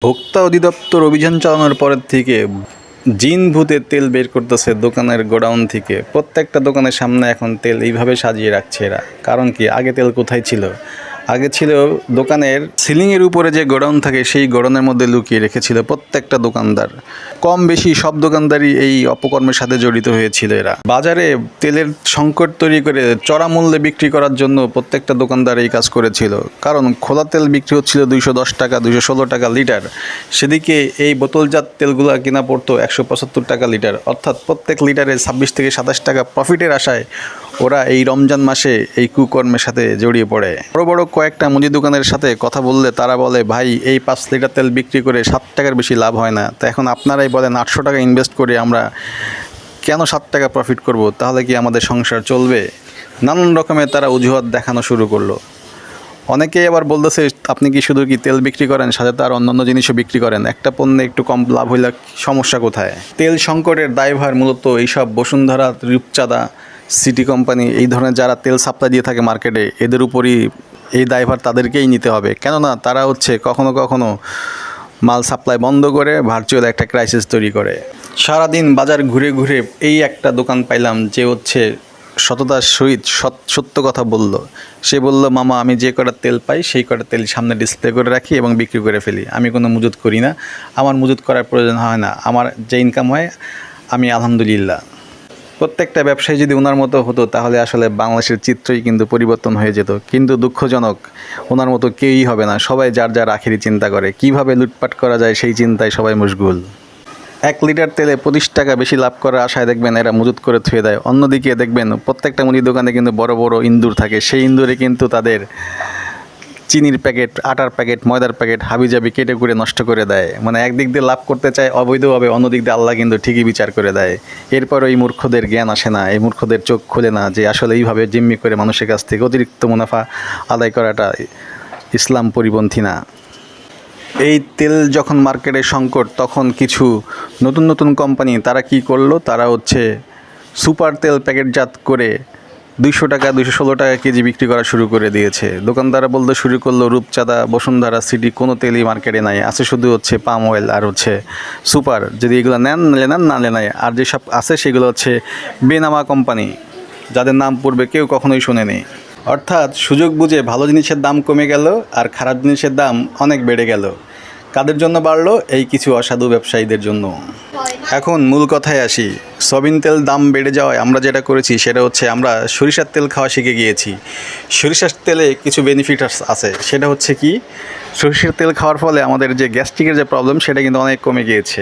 ভোক্তা অধিদপ্তর অভিযান চালানোর পরের থেকে জিন ভূতের তেল বের করতেছে দোকানের গোডাউন থেকে। প্রত্যেকটা দোকানের সামনে এখন তেল এইভাবে সাজিয়ে রাখছে এরা। কারণ কি, আগে তেল কোথায় ছিল? আগে ছিল দোকানের সিলিংয়ের উপরে যে গোডাউন থাকে সেই গোডাউনের মধ্যে লুকিয়ে রেখেছিল প্রত্যেকটা দোকানদার। কম বেশি সব দোকানদারই এই অপকর্মের সাথে জড়িত হয়েছিল এরা। বাজারে তেলের সংকট তৈরি করে চড়া মূল্যে বিক্রি করার জন্য প্রত্যেকটা দোকানদার এই কাজ করেছিল। কারণ খোলা তেল বিক্রি হচ্ছিল 210 টাকা, 216 টাকা লিটার। সেদিকে এই বোতলজাত তেলগুলো কিনা পড়তো 175 টাকা লিটার। অর্থাৎ প্রত্যেক লিটারে 26 থেকে 27 টাকা প্রফিটের আশায় ওরা এই রমজান মাসে এই কুকর্মের সাথে জড়িয়ে পড়ে। বড় বড় কয়েকটা মুদি দোকানের সাথে কথা বললে তারা বলে, ভাই এই 5 লিটার তেল বিক্রি করে 7 টাকার বেশি লাভ হয় না। তো এখন আপনারাই বলেন 800 টাকা ইনভেস্ট করে আমরা কেন 7 টাকা প্রফিট করব? তাহলে কি আমাদের সংসার চলবে? নানান রকমের তারা অজুহাত দেখানো শুরু করলো। অনেকেই আবার বলতেছে, আপনি কি শুধু কি তেল বিক্রি করেন, সাথে তার অন্যান্য জিনিসও বিক্রি করেন, একটা পণ্যে একটু কম লাভ হইলে সমস্যা কোথায়? তেল সংকটের দায়ভার মূলত এইসব বসুন্ধরা, রূপচাঁদা, সিটি কোম্পানি, এই ধরনের যারা তেল সাপ্লাই দিয়ে থাকে মার্কেটে, এদের উপরই এই দায়ভার তাদেরকেই নিতে হবে। কেননা তারা হচ্ছে কখনো কখনো মাল সাপ্লাই বন্ধ করে ভার্চুয়াল একটা ক্রাইসিস তৈরি করে। সারাদিন বাজার ঘুরে ঘুরে এই একটা দোকান পাইলাম যে হচ্ছে সততার সহিত সত্য কথা বলল। সে বলল, মামা আমি যে কটা তেল পাই সেই কটা তেল সামনে ডিসপ্লে করে রাখি এবং বিক্রি করে ফেলি। আমি কোনো মজুত করি না, আমার মজুত করার প্রয়োজন হয় না, আমার যে ইনকাম হয় আমি আলহামদুলিল্লাহ। প্রত্যেকটা ব্যবসায়ী যদি ওনার মতো হতো তাহলে আসলে বাংলাদেশের চিত্রই কিন্তু পরিবর্তন হয়ে যেত। কিন্তু দুঃখজনক, ওনার মতো কেউই হবে না। সবাই যার যার আখেরি চিন্তা করে, কিভাবে লুটপাট করা যায় সেই চিন্তায় সবাই মশগুল। 1 লিটার তেলে 25 টাকা বেশি লাভ করার আশায় দেখবেন এরা মজুত করে থুয়ে দেয়। অন্যদিকে দেখবেন প্রত্যেকটা মুদি দোকানে কিন্তু বড় বড় ইন্দুর থাকে, সেই ইন্দুরে কিন্তু তাদের চিনির প্যাকেট, আটার প্যাকেট, ময়দার প্যাকেট হাবিজাবি কেটে করে নষ্ট করে দেয়। মানে একদিক দিয়ে লাভ করতে চায় অবৈধভাবে, অন্যদিক দিয়ে আল্লাহ কিন্তু ঠিকই বিচার করে দেয়। এরপর এই মূর্খদের জ্ঞান আসে না, এই মূর্খদের চোখ খোলে না যে আসলে এইভাবে জিম্মি করে মানুষের কাছ থেকে অতিরিক্ত মুনাফা আদায় করাটা ইসলাম পরিপন্থী না। এই তেল যখন মার্কেটে সংকট, তখন কিছু নতুন নতুন কোম্পানি তারা কি করলো, তারা হচ্ছে সুপার তেল প্যাকেটজাত করে 200 টাকা, 216 টাকা কেজি বিক্রি করা শুরু করে দিয়েছে। দোকানদাররা বলতে শুরু করলো, রূপচাঁদা, বসুন্ধরা, সিটি কোনো তেলই মার্কেটে নাই, আছে শুধু হচ্ছে পাম অয়েল আর হচ্ছে সুপার। যদি এগুলো নেন নেন, না নেন নাই। আর যেসব আছে সেগুলো হচ্ছে বেনামা কোম্পানি, যাদের নাম পূর্বে কেউ কখনোই শোনেনি। অর্থাৎ সুযোগ বুঝে ভালো জিনিসের দাম কমে গেল আর খারাপ জিনিসের দাম অনেক বেড়ে গেল। কাদের জন্য বাড়লো? এই কিছু অসাধু ব্যবসায়ীদের জন্য। এখন মূল কথায় আসি। সয়াবিন তেল দাম বেড়ে যাওয়ায় আমরা যেটা করেছি সেটা হচ্ছে আমরা সরিষার তেল খাওয়া শিখে গিয়েছি। সরিষার তেলে কিছু বেনিফিট আছে। সেটা হচ্ছে কি, সরিষার তেল খাওয়ার ফলে আমাদের যে গ্যাস্ট্রিকের যে প্রবলেম সেটা কিন্তু অনেক কমে গিয়েছে।